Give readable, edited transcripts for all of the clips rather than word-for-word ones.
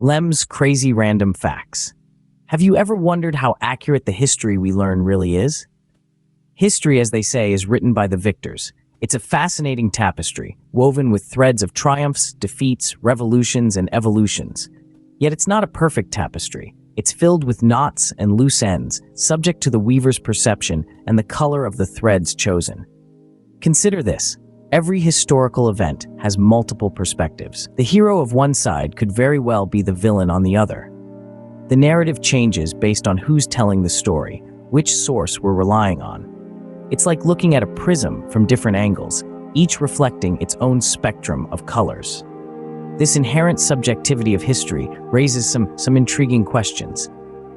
Lem's Crazy Random Facts. Have you ever wondered how accurate the history we learn really is? History, as they say, is written by the victors. It's a fascinating tapestry, woven with threads of triumphs, defeats, revolutions, and evolutions. Yet it's not a perfect tapestry. It's filled with knots and loose ends, subject to the weaver's perception and the color of the threads chosen. Consider this. Every historical event has multiple perspectives. The hero of one side could very well be the villain on the other. The narrative changes based on who's telling the story, which source we're relying on. It's like looking at a prism from different angles, each reflecting its own spectrum of colors. This inherent subjectivity of history raises some intriguing questions.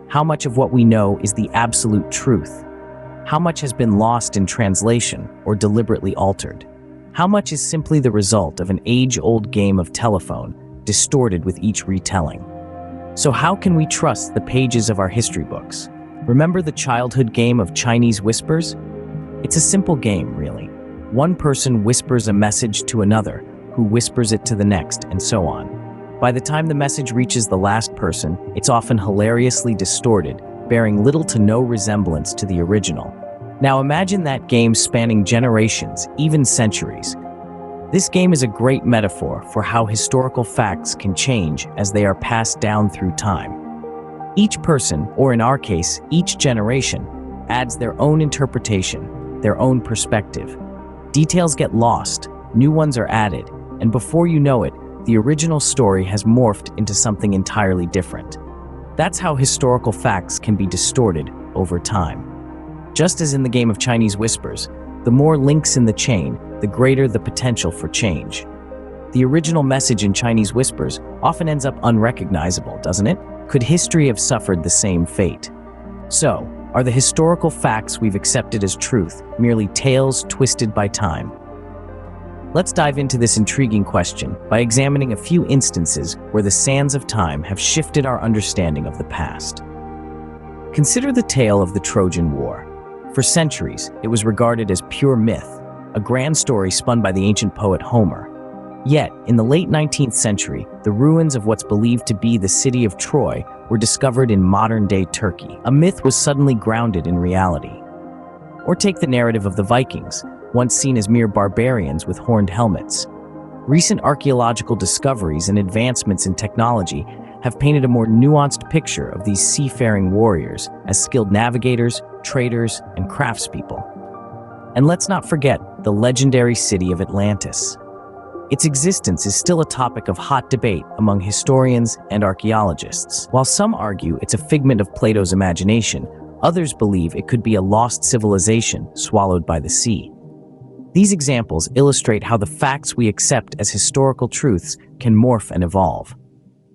How much of what we know is the absolute truth? How much has been lost in translation or deliberately altered? How much is simply the result of an age-old game of telephone, distorted with each retelling? So how can we trust the pages of our history books? Remember the childhood game of Chinese whispers? It's a simple game, really. One person whispers a message to another, who whispers it to the next, and so on. By the time the message reaches the last person, it's often hilariously distorted, bearing little to no resemblance to the original. Now imagine that game spanning generations, even centuries. This game is a great metaphor for how historical facts can change as they are passed down through time. Each person, or in our case, each generation, adds their own interpretation, their own perspective. Details get lost, new ones are added, and before you know it, the original story has morphed into something entirely different. That's how historical facts can be distorted over time. Just as in the game of Chinese whispers, the more links in the chain, the greater the potential for change. The original message in Chinese whispers often ends up unrecognizable, doesn't it? Could history have suffered the same fate? So, are the historical facts we've accepted as truth merely tales twisted by time? Let's dive into this intriguing question by examining a few instances where the sands of time have shifted our understanding of the past. Consider the tale of the Trojan War. For centuries, it was regarded as pure myth, a grand story spun by the ancient poet Homer. Yet, in the late 19th century, the ruins of what's believed to be the city of Troy were discovered in modern-day Turkey. A myth was suddenly grounded in reality. Or take the narrative of the Vikings, once seen as mere barbarians with horned helmets. Recent archaeological discoveries and advancements in technology have painted a more nuanced picture of these seafaring warriors as skilled navigators, traders, and craftspeople. And let's not forget the legendary city of Atlantis. Its existence is still a topic of hot debate among historians and archaeologists. While some argue it's a figment of Plato's imagination, others believe it could be a lost civilization swallowed by the sea. These examples illustrate how the facts we accept as historical truths can morph and evolve.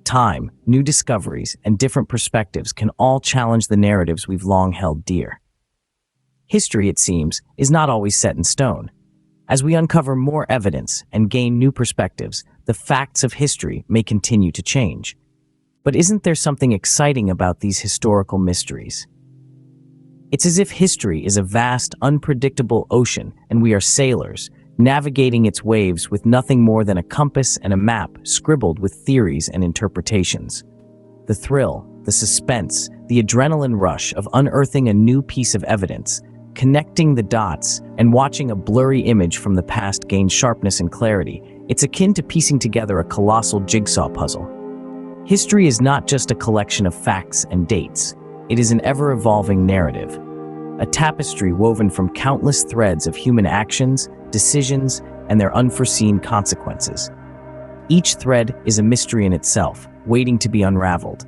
Time, new discoveries, and different perspectives can all challenge the narratives we've long held dear. History, it seems, is not always set in stone. As we uncover more evidence and gain new perspectives, the facts of history may continue to change. But isn't there something exciting about these historical mysteries? It's as if history is a vast, unpredictable ocean, and we are sailors, navigating its waves with nothing more than a compass and a map scribbled with theories and interpretations. The thrill, the suspense, the adrenaline rush of unearthing a new piece of evidence, connecting the dots, and watching a blurry image from the past gain sharpness and clarity, it's akin to piecing together a colossal jigsaw puzzle. History is not just a collection of facts and dates. It is an ever-evolving narrative, a tapestry woven from countless threads of human actions, decisions, and their unforeseen consequences. Each thread is a mystery in itself, waiting to be unraveled.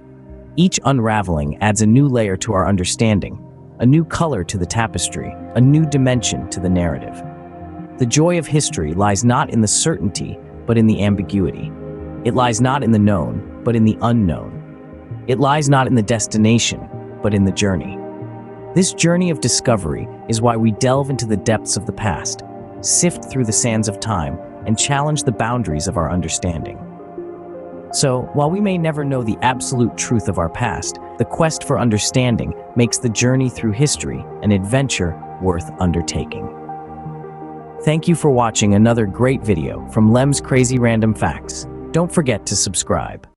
Each unraveling adds a new layer to our understanding, a new color to the tapestry, a new dimension to the narrative. The joy of history lies not in the certainty, but in the ambiguity. It lies not in the known, but in the unknown. It lies not in the destination, but in the journey. This journey of discovery is why we delve into the depths of the past, sift through the sands of time, and challenge the boundaries of our understanding. So, while we may never know the absolute truth of our past, the quest for understanding makes the journey through history an adventure worth undertaking. Thank you for watching another great video from Lem's Crazy Random Facts. Don't forget to subscribe.